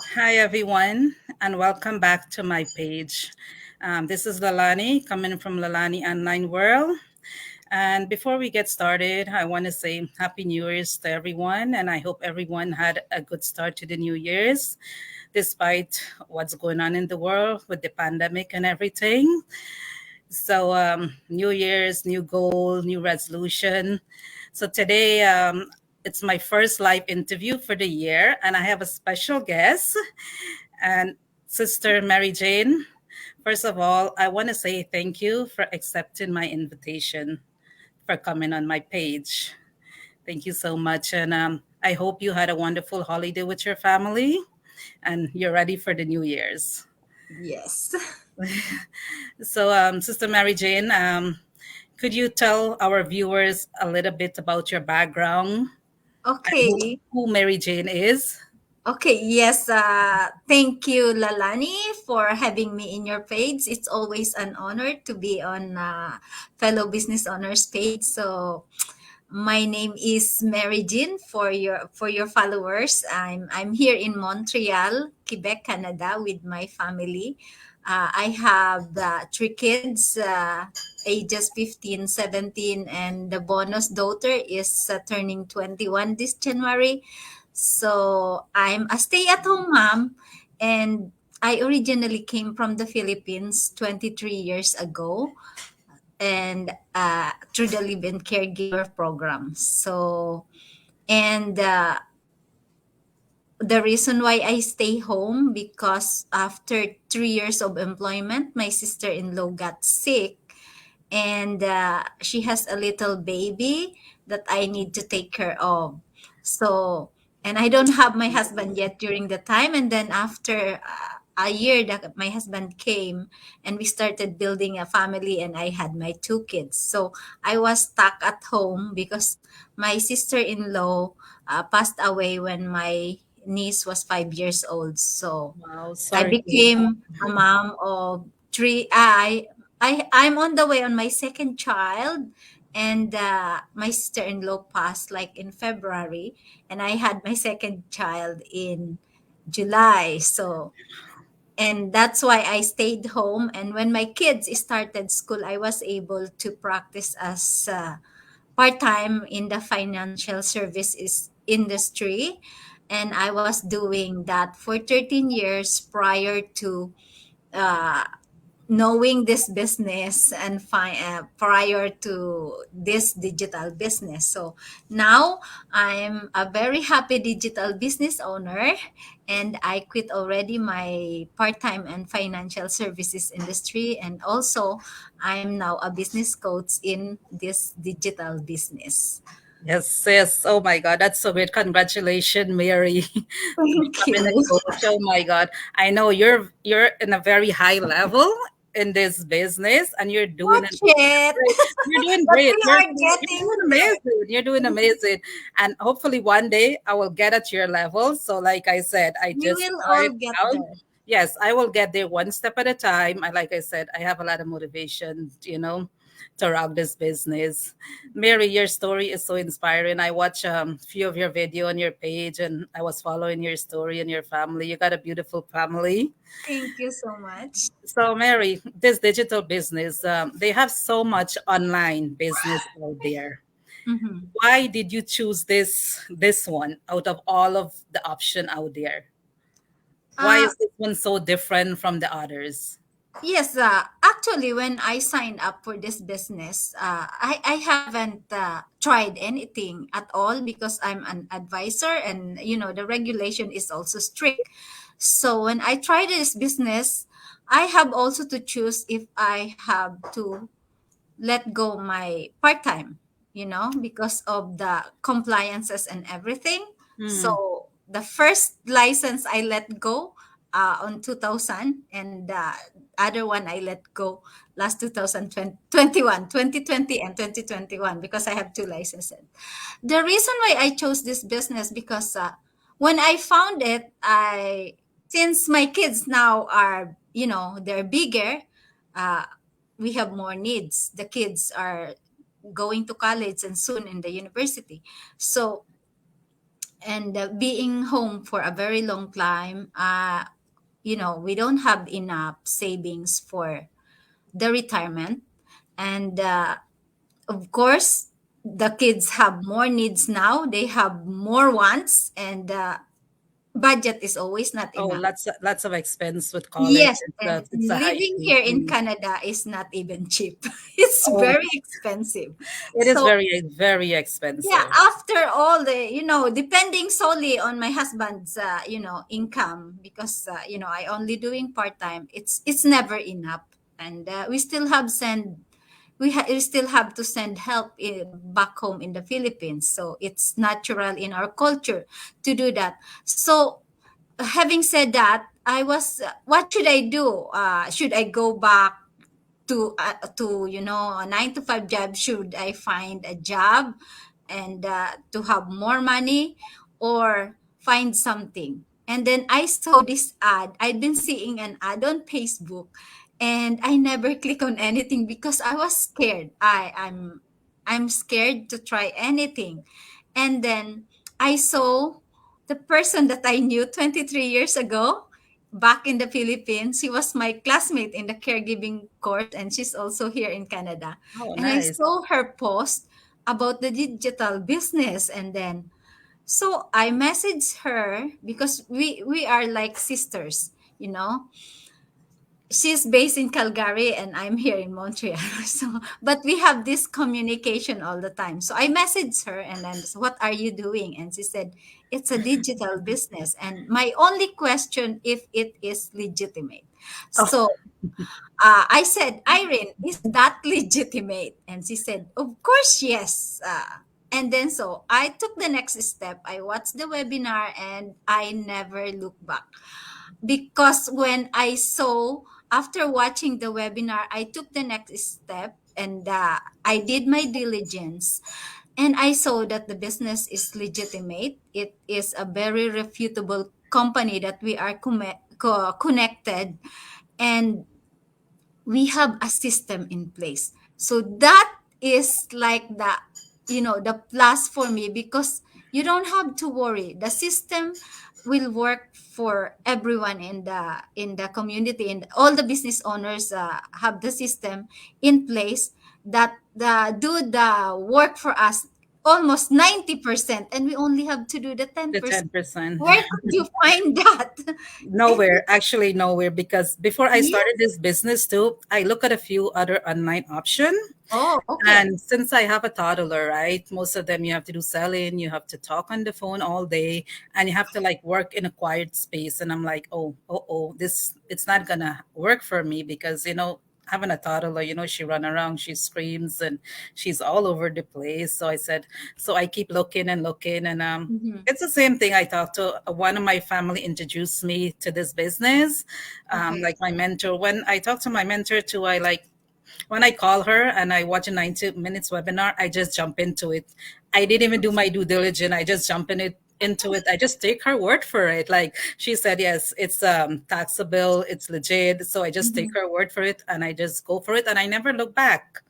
Hi, everyone, and welcome back to my page. This is Lalani coming from Lalani Online World. And before we get started, I want to say Happy New Year's to everyone. And I hope everyone had a good start to the New Year's, despite what's going on in the world with the pandemic and everything. So, New Year's, new goal, new resolution. So, today, it's my first live interview for the year, and I have a special guest and Sister Mary Jane. First of all, I want to say thank you for accepting my invitation for coming on my page. Thank you so much. And I hope you had a wonderful holiday with your family and you're ready for the New Year's. Yes. So, Sister Mary Jane, could you tell our viewers a little bit about your background and Okay. who Mary Jane is? Okay. Yes. Thank you, Lalani, for having me in your page. It's always an honor to be on fellow business owners page. So, my name is Mary Jean for your followers. I'm here in Montreal, Quebec, Canada, with my family. I have three kids, ages 15, 17, and the bonus daughter is turning 21 this January. So I'm a stay-at-home mom, and I originally came from the Philippines 23 years ago, and through the live-in caregiver program. So, and the reason why I stay home, because after 3 years of employment, my sister-in-law got sick, and she has a little baby that I need to take care of. So, and I don't have my husband yet during the time. And then after a year that my husband came, and we started building a family, and I had my two kids. So I was stuck at home because my sister-in-law passed away when my niece was 5 years old. So Wow, I sorry to hear that. became a mom of three. I'm on the way on my second child, and my sister-in-law passed like in February, and I had my second child in July. So, and that's why I stayed home. And when my kids started school, I was able to practice as part-time in the financial services industry, and I was doing that for 13 years prior to uh, knowing this business, and prior to this digital business. So now I'm a very happy digital business owner, and I quit already my part-time and financial services industry, and also I'm now a business coach in this digital business. Yes, yes. Oh my God, that's so great. Congratulations, Mary, for Thank becoming a you. coach. Oh my God. I know you're in a very high level in this business and Not yet, you're doing but great. we You're are you're getting doing there. amazing. You're doing amazing. And hopefully one day I will get at your level. So like I said, I We just will all started get out. there. Yes, I will get there one step at a time. And like I said, I have a lot of motivation, to rock this business. Mary, your story is so inspiring. I watch a few of your video on your page and I was following your story and your family. You got a beautiful family. Thank you so much. So, Mary, this digital business, they have so much online business out there. Mhm. Why did you choose this one out of all of the option out there? Why Uh, is this one so different from the others? yes, actually, when I signed up for this business, I haven't tried anything at all because I'm an advisor, and the regulation is also strict. So when I tried this business, I have also to choose if I have to let go my part-time, because of the compliances and everything. Hmm. So the first license I let go on 2000, and the other one I let go last 2021, 2020 and 2021, because I have two licenses. The reason why I chose this business, because when I found it, since my kids now are, they're bigger, uh, we have more needs. The kids are going to college and soon in the university. So and being home for a very long time, we don't have enough savings for the retirement. And of course, the kids have more needs now, they have more wants, and budget is always not Oh, enough. lots of expense with college. Yes, and It's a high living here in tuition. Canada is not even cheap. It's Oh, very expensive. it is So, very yeah, expensive. after all the, depending solely on my husband's, income, because, I only doing part-time, it's never enough. And we still have to send help back home in the Philippines. So it's natural in our culture to do that. So having said that, what should I do? Should I go back to a 9 to 5 job? Should I find a job and to have more money, or find something? And then I saw this ad. I'd been seeing an ad on Facebook, and I never click on anything because I was scared. I'm scared to try anything. And then I saw the person that I knew 23 years ago back in the Philippines. She was my classmate in the caregiving course, and she's also here in Canada. Oh, And I nice. saw her post about the digital business, and then so I messaged her because we are like sisters, you know. She's based in Calgary and I'm here in Montreal. So, but we have this communication all the time. So I messaged her and then, so what are you doing? And she said, it's a digital business. And my only question, if it is legitimate. Oh, So I said, Irene, is that legitimate? And she said, of course, yes. And then so I took the next step. I watched the webinar and I never looked back, because when I saw, after watching the webinar, I took the next step, and I did my diligence, and I saw that the business is legitimate. It is a very reputable company that we are connected, and we have a system in place. So that is like the plus for me, because you don't have to worry. The system will work for everyone in the community, and all the business owners have the system in place that do the work for us almost 90%, and we only have to do the the 10%. 10%. Where could you find that? And Nowhere, actually nowhere, because before I started yes. this business too, I look at a few other online option. Oh, okay. And since I have a toddler, right, most of them you have to do selling, you have to talk on the phone all day, and you have to like work in a quiet space. And I'm like, oh, this it's not gonna work for me because having a toddler, she run around, she screams, and she's all over the place. So I said, so I keep looking and looking, and Mhm. it's the same thing. I talked to one of my family introduced me to this business, Okay. like my mentor. When I talked to my mentor too, I like when I call her and I watch a 90 minutes webinar, I just jump into it. I didn't even do my due diligence. I just jump in it into it. I just take her word for it. Like she said, yes, it's taxable, it's legit. So I just take Mhm. her word for it and I just go for it and I never look back.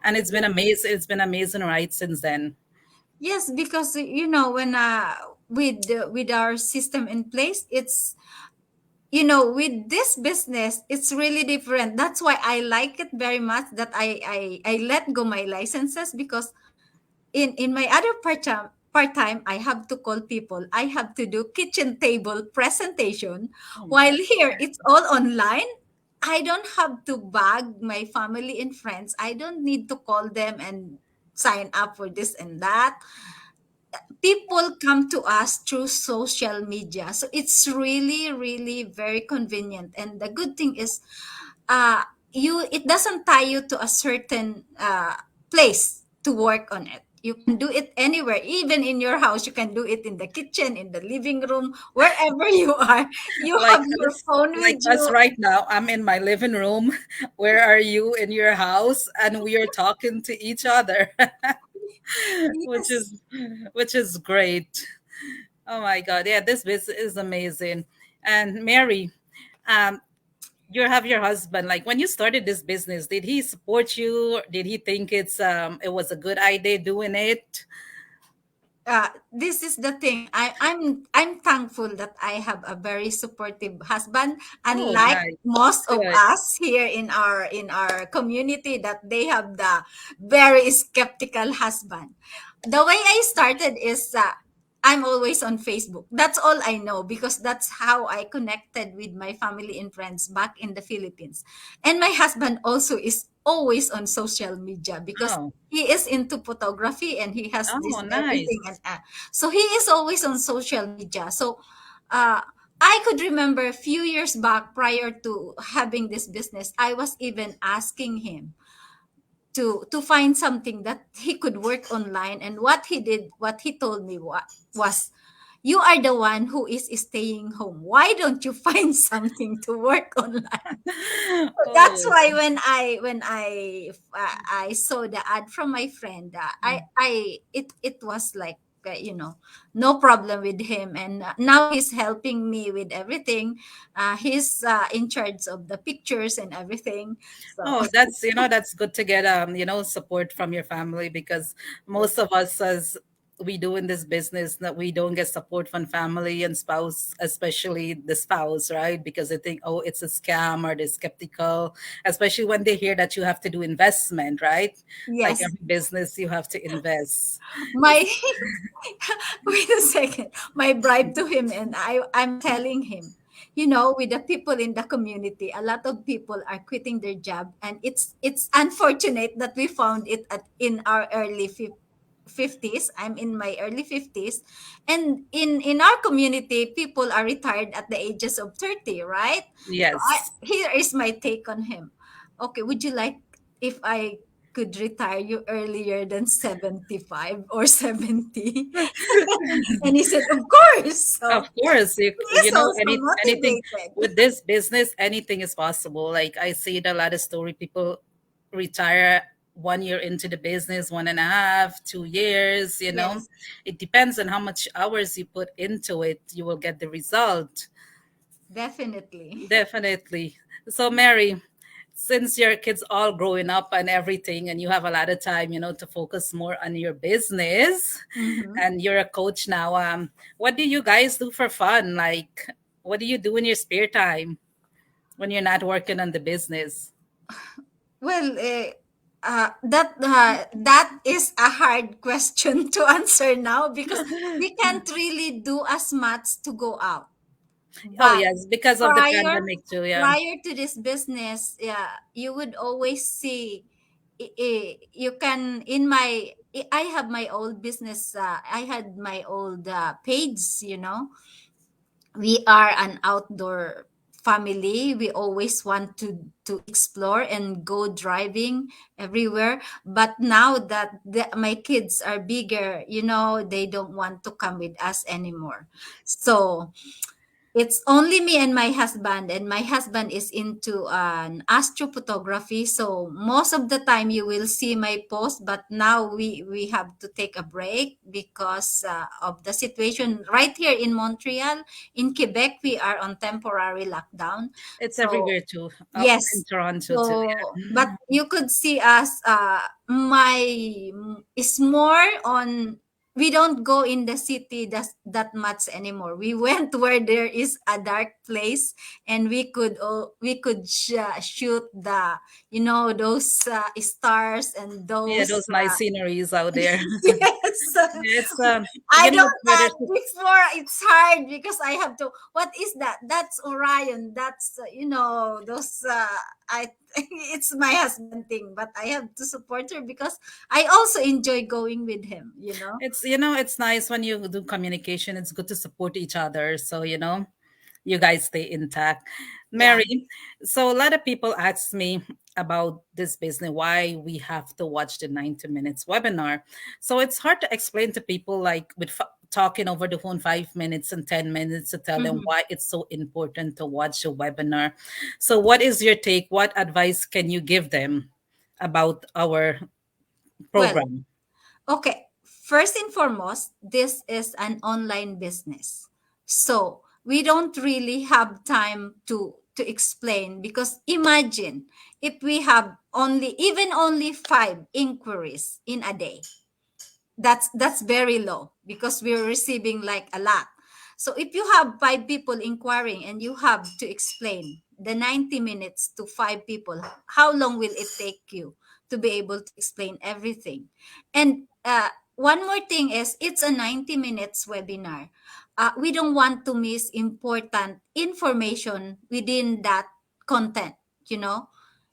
And it's been Yeah. amazing. It's been amazing right since then. Yes, because when with our system in place, it's with this business, it's really different. That's why I like it very much, that I let go my licenses, because in my other part time I have to call people, I have to do kitchen table presentation, Oh my while God. here it's all online. I don't have to bug my family and friends. I don't need to call them and sign up for this and that. People come to us through social media, so it's really really very convenient. And the good thing is, uh you it doesn't tie you to a certain place to work on it. You can do it anywhere, even in your house. You can do it in the kitchen, in the living room, wherever you are. You Like have your us, phone like with us you. right now. I'm in my living room. Where are you in your house? And we are talking to each other. which Yes. is which is great. Oh my God. Yeah, this business is amazing. And Mary, um, you have your husband. Like when you started this business, did he support you? Did he think it was a good idea doing it? this is the thing. I'm thankful that I have a very supportive husband, Oh, unlike nice. most of Good. us here in our community that they have the very skeptical husband. The way I started is I'm always on Facebook. That's all I know because that's how I connected with my family and friends back in the Philippines. And my husband also is always on social media because Oh, he is into photography and he has oh, this nice. everything, and so he is always on social media. So uh I could remember a few years back, prior to having this business, I was even asking him to find something that he could work online. And what he did, what he told me was, you are the one who is staying home, why don't you find something to work online? That's Oh, why when I saw the ad from my friend, it was like, no problem with him. And now he's helping me with everything. He's in charge of the pictures and everything. So oh, that's that's good to get support from your family, because most yes, of us, as we do in this business, that we don't get support from family and spouse, especially the spouse, right? Because they think, oh, it's a scam, or they're skeptical, especially when they hear that you have to do investment, right? Like yes, every business, you have to invest. my wait a second. My bribe to him, and I'm telling him, with the people in the community, a lot of people are quitting their job, and it's unfortunate that we found it in our early 50s. I'm in my early 50s, and in our community, people are retired at the ages of 30, right? So Yes. here is my take on him. Okay, would you like if I could retire you earlier than 75 or 70? And he said, of course. Of So course, he is you know also anything motivated. with this business, anything is possible. Like I see a lot of story, people retire 1 year into the business, 1.5, 2 years. Yes, It depends on how much hours you put into it. You will get the result. definitely. Definitely. So, Mary, since your kids all growing up and everything, and you have a lot of time, to focus more on your business, Hmm. and you're a coach now, what do you guys do for fun? Like, what do you do in your spare time when you're not working on the business? Well, that is a hard question to answer now because we can't really do as much to go out. Oh, But yes, because of the prior pandemic too. Yeah. prior to this business, yeah, you would always see, you can in my I have my old business. I had my old page. We are an outdoor family. We always want to explore and go driving everywhere. But now that my kids are bigger, they don't want to come with us anymore. So it's only me and my husband, and my husband is into an astrophotography. So most of the time you will see my post, but now we have to take a break because of the situation right here in Montreal. In Quebec, we are on temporary lockdown. It's So everywhere too. In yes. Toronto too. So, but you could see us, my is more on, we don't go in the city that much anymore. We went where there is a dark place, and we could shoot those stars and Yeah, those those nice sceneries out there. yes. It's I where don't there's before it's hard because I have to, what is that? That's Orion. That's those I it's my husband thing, but I have to support her because I also enjoy going with him. it's nice when you do communication. It's good to support each other. So, you guys stay intact. Yeah. Mary, so a lot of people ask me about this business, why we have to watch the 90 minutes webinar. So it's hard to explain to people, like with talking over the phone 5 minutes and 10 minutes, to tell them Mhm. why it's so important to watch a webinar. So what is your take? What advice can you give them about our Well, program? okay. First and foremost, this is an online business. So we don't really have time to explain because imagine if we have only five inquiries in a day. that's very low because we're receiving like a lot. So if you have five people inquiring and you have to explain the 90 minutes to five people, how long will it take you to be able to explain everything? And one more thing is, it's a 90 minutes webinar. We don't want to miss important information within that content, you know,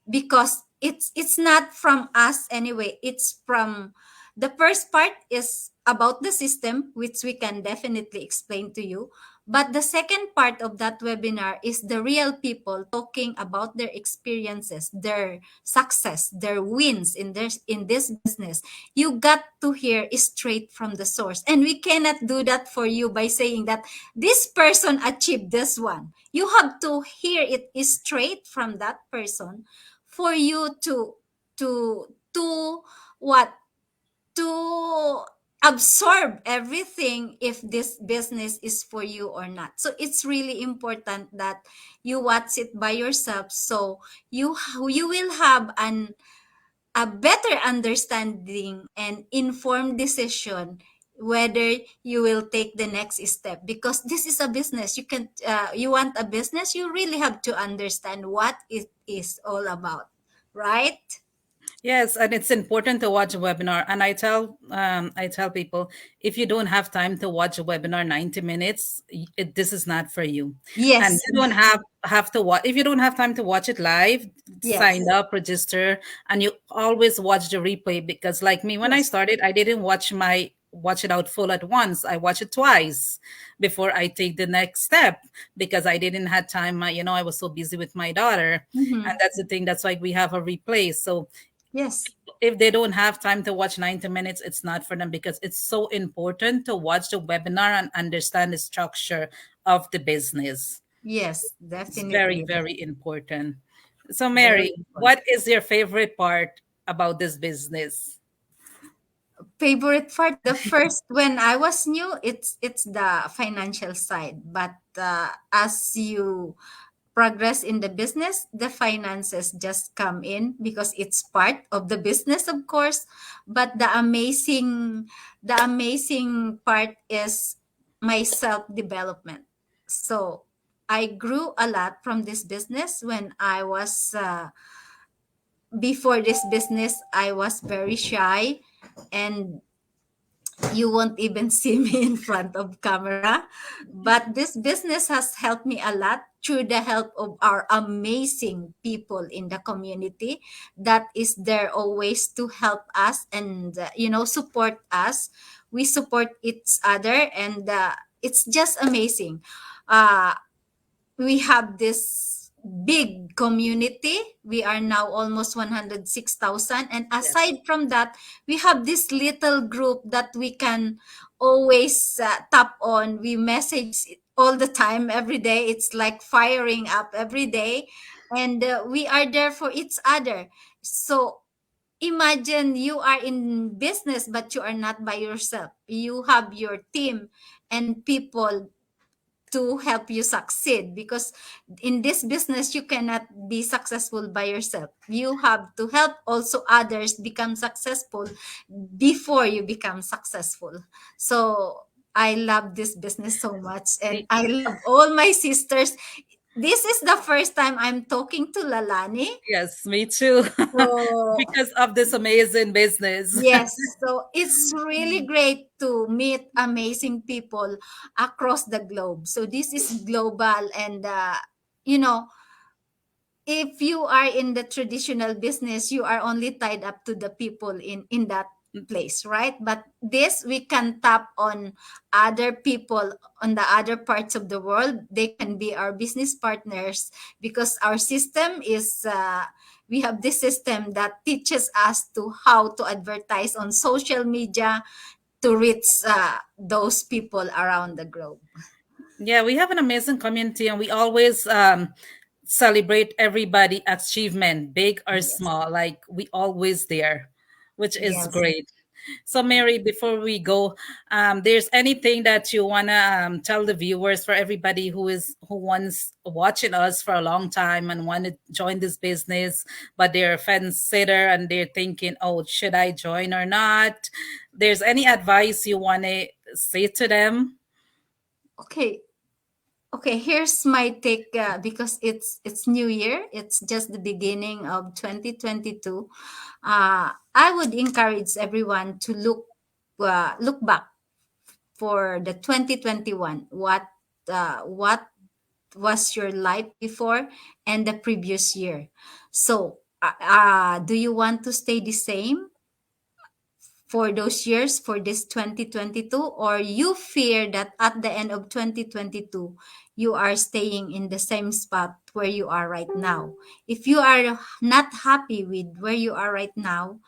because it's not from us anyway. It's from, the first part is about the system, which we can definitely explain to you. But the second part of that webinar is the real people talking about their experiences, their success, their wins in this business. You got to hear is straight from the source. And we cannot do that for you by saying that this person achieved this one. You have to hear it is straight from that person for you to what, to absorb everything if this business is for you or not. So it's really important that you watch it by yourself, so you will have a better understanding and informed decision whether you will take the next step, because this is a business. You can you want a business, you really have to understand what it is all about, right? Yes, and it's important to watch a webinar. And I tell people, if you don't have time to watch a webinar 90 minutes, this is not for you. And Yes. you don't have to watch. If you don't have time to watch it live, sign Yes. up, register, and you always watch the replay. Because like me, when I Yes. started, I didn't watch it out full at once. I watch it twice before I take the next step because I didn't have time. I was so busy with my daughter, and Mm-hmm. that's the thing. That's why we have a replay. So Yes. if they don't have time to watch 90 minutes, it's not for them because it's so important to watch the webinar and understand the structure of the business. Yes, It's very, definitely. very important. So, Very Mary, important. what is your favorite part about this business? Favorite part, the first, when I was new, it's the financial side. But as you progress in the business, the finances just come in because it's part of the business, of course. But the amazing part is my self development. So I grew a lot from this business. When I was before this business, I was very shy, and you won't even see me in front of camera. But this business has helped me a lot through the help of our amazing people in the community that is there always to help us and support us. We support each other, and it's just amazing. uh, we have this big community. We are now almost 106,000. And Yes. aside from that, we have this little group that we can always tap on. We message all the time, every day. It's like firing up every day. And we are there for each other. So imagine you are in business, but you are not by yourself. You have your team and people to help you succeed, because in this business you cannot be successful by yourself. You have to help also others become successful before you become successful. So I love this business so much, and Me, I love all my sisters. This is the first time I'm talking to Lalani. yes, me too. So Because of this amazing business. yes, so it's really great to meet amazing people across the globe. So this is global, and you know, if you are in the traditional business, you are only tied up to the people in that place, right? But this, we can tap on other people on the other parts of the world. They can be our business partners, because our system is we have this system that teaches us to how to advertise on social media to reach those people around the globe. Yeah, we have an amazing community and we always celebrate everybody achievement, big or Yes. small. Like we always there, which is Yes. great. So, Mary, before we go, there's anything that you wanna tell the viewers, for everybody who wants watching us for a long time and want to join this business, but they're a fence sitter and they're thinking, "Oh, should I join or not?" There's any advice you wanna say to them? Okay. Okay, here's my take, because it's New Year. It's just the beginning of 2022. I would encourage everyone to look back for the 2021. What was your life before and the previous year? So, do you want to stay the same for those years for this 2022, or you fear that at the end of 2022 you are staying in the same spot where you are right now? If you are not happy with where you are right now,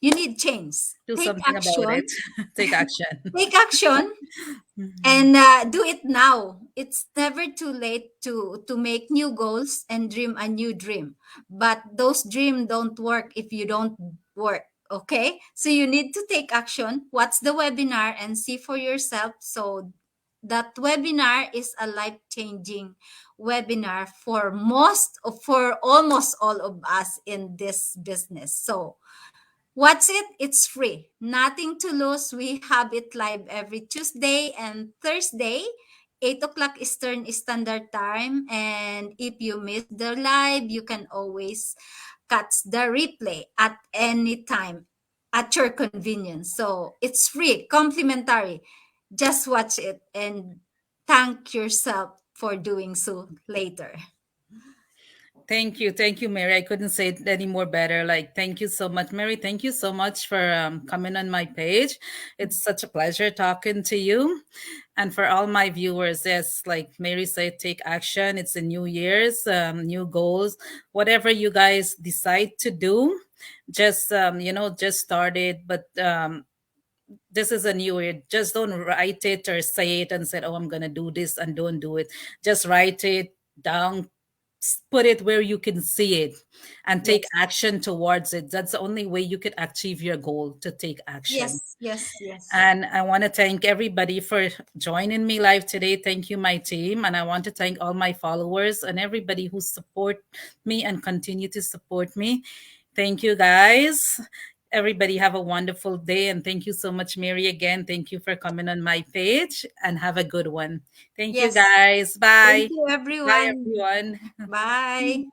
you need change. Do take something about it. action Take action. take action Mhm. and do it now. It's never too late to make new goals and dream a new dream, but those dreams don't work if you don't work. Okay, so you need to take action, watch the webinar and see for yourself. So that webinar is a life changing webinar for almost all of us in this business. So what's it? It's free. Nothing to lose. We have it live every Tuesday and Thursday, 8 o'clock Eastern Standard Time. And if you miss the live, you can always catch the replay at any time at your convenience. So it's free, complimentary. Just watch it and thank yourself for doing so later. Thank you, Mary. I couldn't say it any more better. Like, thank you so much, Mary. Thank you so much for coming on my page. It's such a pleasure talking to you. And for all my viewers, yes, like Mary said, take action. It's a new year's, new goals, whatever you guys decide to do. Just just start it. But this is a new year. Just don't write it or say it and say, "Oh, I'm gonna do this," and don't do it. Just write it down, put it where you can see it, and take Yes. action towards it. That's the only way you could achieve your goal, to take action. Yes. Yes. Yes. And I want to thank everybody for joining me live today. Thank you, my team. And I want to thank all my followers and everybody who support me and continue to support me. Thank you, guys. Everybody have a wonderful day. And thank you so much, Mary, again. Thank you for coming on my page, and have a good one. Thank you, Yes. guys. Thank Bye. you, Bye, everyone. everyone. Bye.